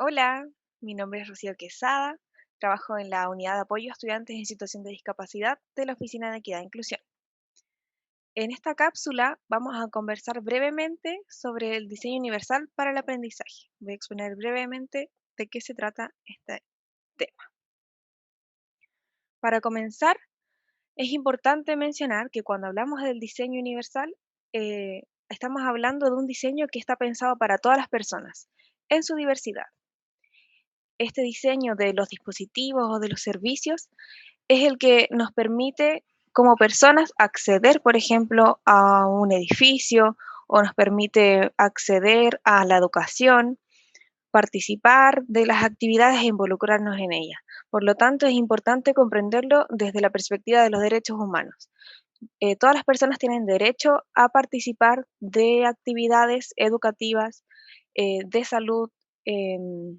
Hola, mi nombre es Rocío Quesada, trabajo en la Unidad de Apoyo a Estudiantes en Situación de Discapacidad de la Oficina de Equidad e Inclusión. En esta cápsula vamos a conversar brevemente sobre el diseño universal para el aprendizaje. Voy a exponer brevemente de qué se trata este tema. Para comenzar, es importante mencionar que cuando hablamos del diseño universal, estamos hablando de un diseño que está pensado para todas las personas, en su diversidad. Este diseño de los dispositivos o de los servicios es el que nos permite como personas acceder, por ejemplo, a un edificio o nos permite acceder a la educación, participar de las actividades e involucrarnos en ellas. Por lo tanto, es importante comprenderlo desde la perspectiva de los derechos humanos. Todas las personas tienen derecho a participar de actividades educativas, de salud, em,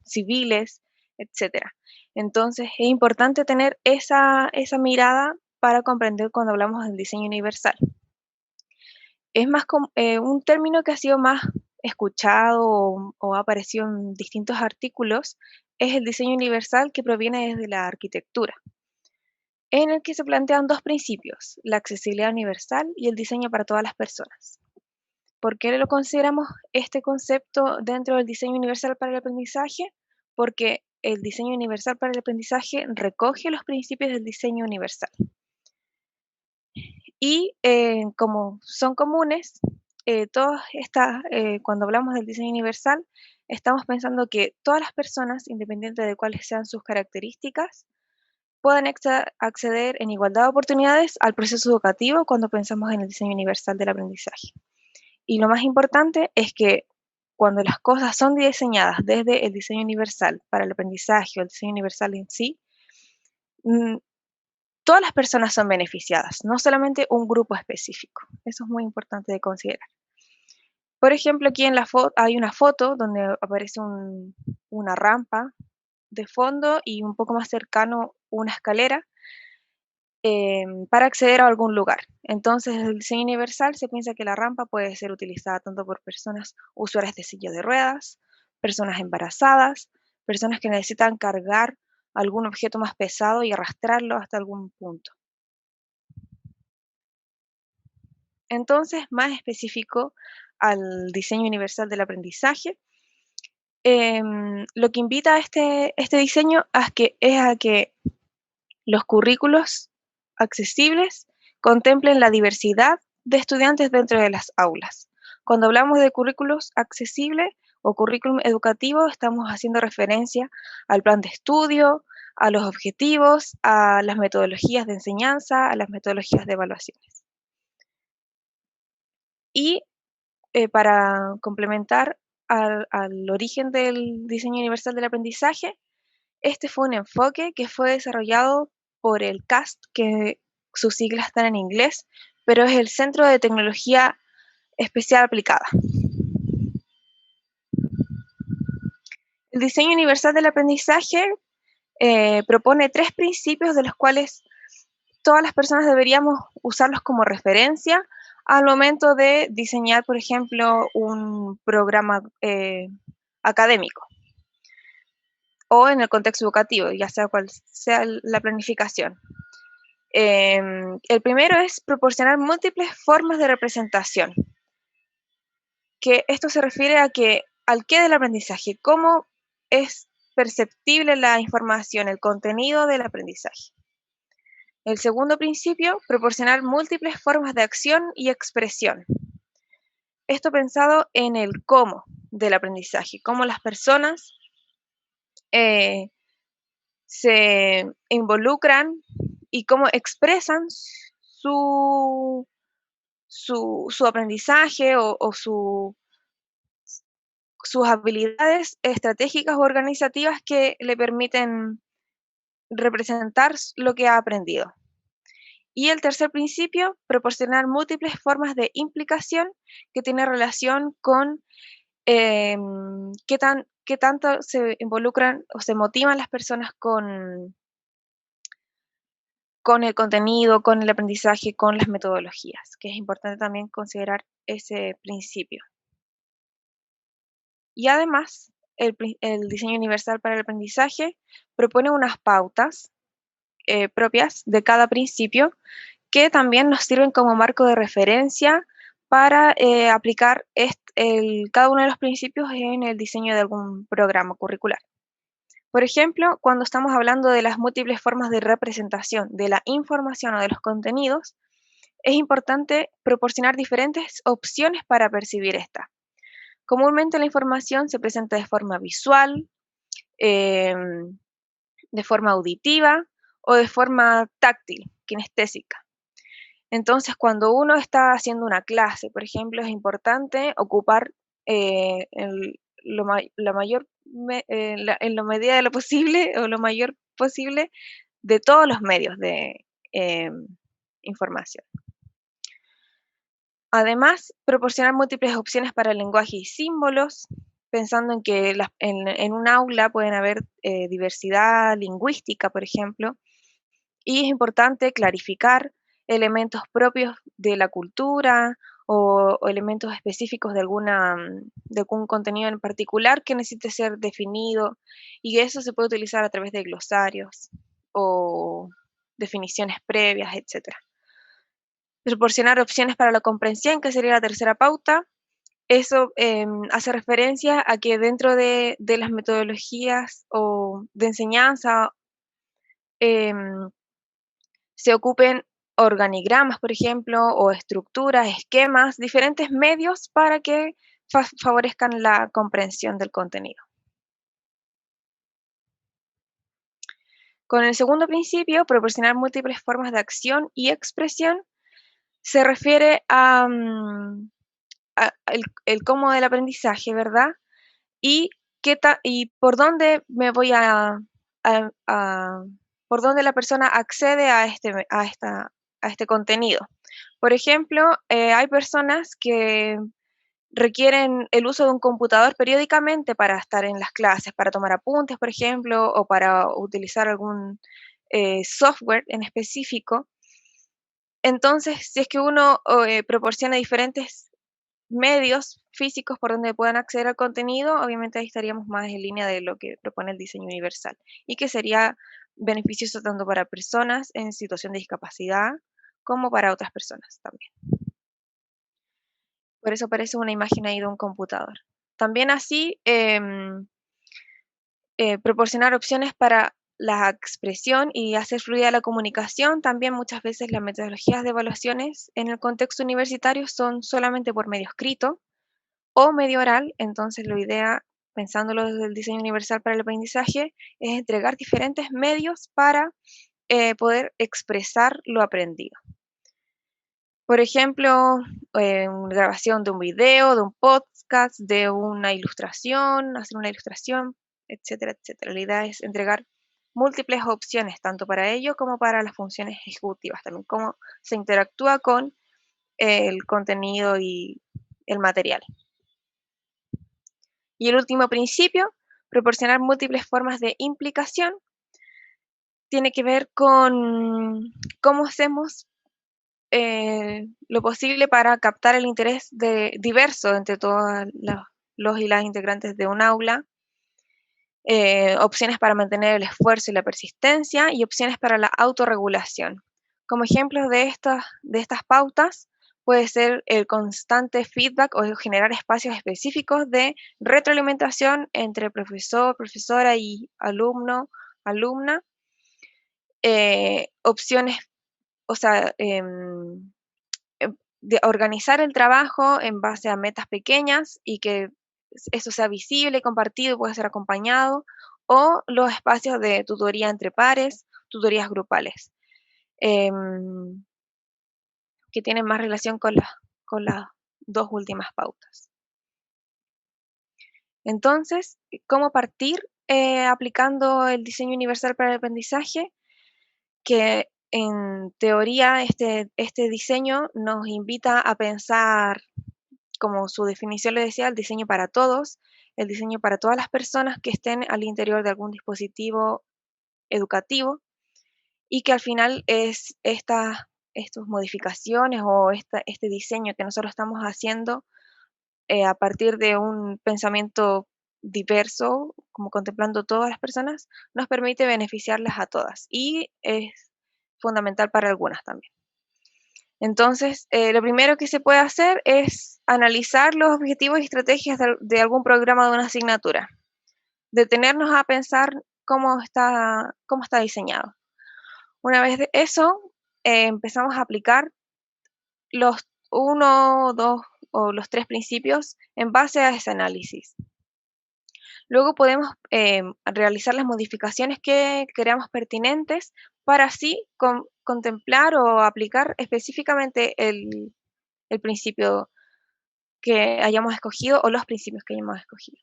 civiles, etcétera. Entonces, es importante tener esa mirada para comprender cuando hablamos del diseño universal. Es más un término que ha sido más escuchado o ha aparecido en distintos artículos, es el diseño universal que proviene desde la arquitectura, en el que se plantean dos principios, la accesibilidad universal y el diseño para todas las personas. ¿Por qué lo consideramos este concepto dentro del diseño universal para el aprendizaje? Porque el diseño universal para el aprendizaje recoge los principios del diseño universal. Y como son comunes, cuando hablamos del diseño universal, estamos pensando que todas las personas, independiente de cuáles sean sus características, pueden acceder en igualdad de oportunidades al proceso educativo cuando pensamos en el diseño universal del aprendizaje. Y lo más importante es que cuando las cosas son diseñadas desde el diseño universal para el aprendizaje o el diseño universal en sí, mm, todas las personas son beneficiadas, no solamente un grupo específico. Eso es muy importante de considerar. Por ejemplo, aquí en la foto hay una foto donde aparece una rampa de fondo y un poco más cercano una escalera para acceder a algún lugar. Entonces, desde el diseño universal se piensa que la rampa puede ser utilizada tanto por personas usuarias de silla de ruedas, personas embarazadas, personas que necesitan cargar algún objeto más pesado y arrastrarlo hasta algún punto. Entonces, más específico al diseño universal del aprendizaje, lo que invita a este diseño es a que los currículos accesibles contemplen la diversidad de estudiantes dentro de las aulas. Cuando hablamos de currículos accesibles o currículum educativo, estamos haciendo referencia al plan de estudio, a los objetivos, a las metodologías de enseñanza, a las metodologías de evaluaciones. Y para complementar al origen del diseño universal del aprendizaje, este fue un enfoque que fue desarrollado por el CAST, que sus siglas están en inglés, pero es el Centro de Tecnología Especial Aplicada. El diseño universal del aprendizaje propone tres principios de los cuales todas las personas deberíamos usarlos como referencia al momento de diseñar, por ejemplo, un programa académico o en el contexto educativo, ya sea cual sea la planificación. El primero es proporcionar múltiples formas de representación, que esto se refiere al qué del aprendizaje, cómo es perceptible la información, el contenido del aprendizaje. El segundo principio, proporcionar múltiples formas de acción y expresión. Esto pensado en el cómo del aprendizaje, cómo las personas eh, se involucran y cómo expresan su aprendizaje o sus habilidades estratégicas o organizativas que le permiten representar lo que ha aprendido. Y el tercer principio, proporcionar múltiples formas de implicación que tiene relación con qué tanto se involucran o se motivan las personas con el contenido, con el aprendizaje, con las metodologías, que es importante también considerar ese principio. Y además, el diseño universal para el aprendizaje propone unas pautas propias de cada principio que también nos sirven como marco de referencia para aplicar cada uno de los principios en el diseño de algún programa curricular. Por ejemplo, cuando estamos hablando de las múltiples formas de representación de la información o de los contenidos, es importante proporcionar diferentes opciones para percibir esta. Comúnmente la información se presenta de forma visual, de forma auditiva o de forma táctil, kinestésica. Entonces, cuando uno está haciendo una clase, por ejemplo, es importante ocupar la mayor, en la medida de lo posible o lo mayor posible de todos los medios de información. Además, proporcionar múltiples opciones para el lenguaje y símbolos, pensando en que en un aula pueden haber diversidad lingüística, por ejemplo, y es importante clarificar elementos propios de la cultura o elementos específicos de algún contenido en particular que necesite ser definido, y eso se puede utilizar a través de glosarios o definiciones previas, etc. Proporcionar opciones para la comprensión, que sería la tercera pauta. Eso hace referencia a que dentro de las metodologías o de enseñanza em, se ocupen organigramas, por ejemplo, o estructuras, esquemas, diferentes medios para que favorezcan la comprensión del contenido. Con el segundo principio, proporcionar múltiples formas de acción y expresión, se refiere a el cómo del aprendizaje, ¿verdad? Y, y por dónde me voy a- a- por dónde la persona accede a este contenido. Por ejemplo, hay personas que requieren el uso de un computador periódicamente para estar en las clases, para tomar apuntes, por ejemplo, o para utilizar algún software en específico. Entonces, si es que uno proporciona diferentes medios físicos por donde puedan acceder al contenido, obviamente ahí estaríamos más en línea de lo que propone el diseño universal y que sería beneficioso tanto para personas en situación de discapacidad como para otras personas también. Por eso aparece una imagen ahí de un computador. También así, proporcionar opciones para la expresión y hacer fluida la comunicación. También muchas veces las metodologías de evaluaciones en el contexto universitario son solamente por medio escrito o medio oral, entonces la idea, pensándolo desde el diseño universal para el aprendizaje, es entregar diferentes medios para poder expresar lo aprendido. Por ejemplo, una grabación de un video, de un podcast, de una ilustración, hacer una ilustración, etcétera, etcétera. La idea es entregar múltiples opciones, tanto para ello como para las funciones ejecutivas, también cómo se interactúa con el contenido y el material. Y el último principio, proporcionar múltiples formas de implicación, tiene que ver con cómo hacemos lo posible para captar el interés diverso entre todos los y las integrantes de un aula, opciones para mantener el esfuerzo y la persistencia y opciones para la autorregulación. Como ejemplos de estas pautas puede ser el constante feedback o generar espacios específicos de retroalimentación entre profesor, profesora y alumno, alumna. Opciones, o sea, de organizar el trabajo en base a metas pequeñas y que eso sea visible, compartido, puede ser acompañado, o los espacios de tutoría entre pares, tutorías grupales, em, que tienen más relación con las dos últimas pautas. Entonces, ¿cómo partir aplicando el diseño universal para el aprendizaje? Que en teoría este diseño nos invita a pensar, como su definición le decía, el diseño para todos, el diseño para todas las personas que estén al interior de algún dispositivo educativo y que al final es estas modificaciones o este diseño que nosotros estamos haciendo a partir de un pensamiento diverso, como contemplando todas las personas, nos permite beneficiarlas a todas y es fundamental para algunas también. Entonces, lo primero que se puede hacer es analizar los objetivos y estrategias de algún programa de una asignatura. Detenernos a pensar cómo está diseñado. Una vez de eso, empezamos a aplicar los uno, dos o los tres principios en base a ese análisis. Luego podemos realizar las modificaciones que creamos pertinentes para así contemplar o aplicar específicamente el principio que hayamos escogido o los principios que hayamos escogido.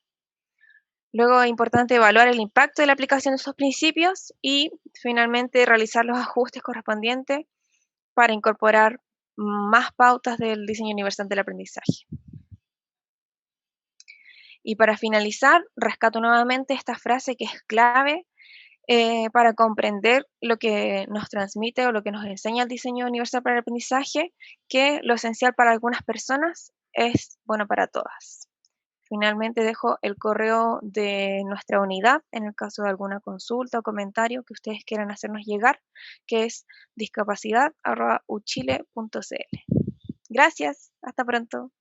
Luego es importante evaluar el impacto de la aplicación de esos principios y finalmente realizar los ajustes correspondientes para incorporar más pautas del diseño universal del aprendizaje. Y para finalizar, rescato nuevamente esta frase que es clave para comprender lo que nos transmite o lo que nos enseña el diseño universal para el aprendizaje, que lo esencial para algunas personas es bueno para todas. Finalmente dejo el correo de nuestra unidad en el caso de alguna consulta o comentario que ustedes quieran hacernos llegar, que es discapacidad@uchile.cl. Gracias, hasta pronto.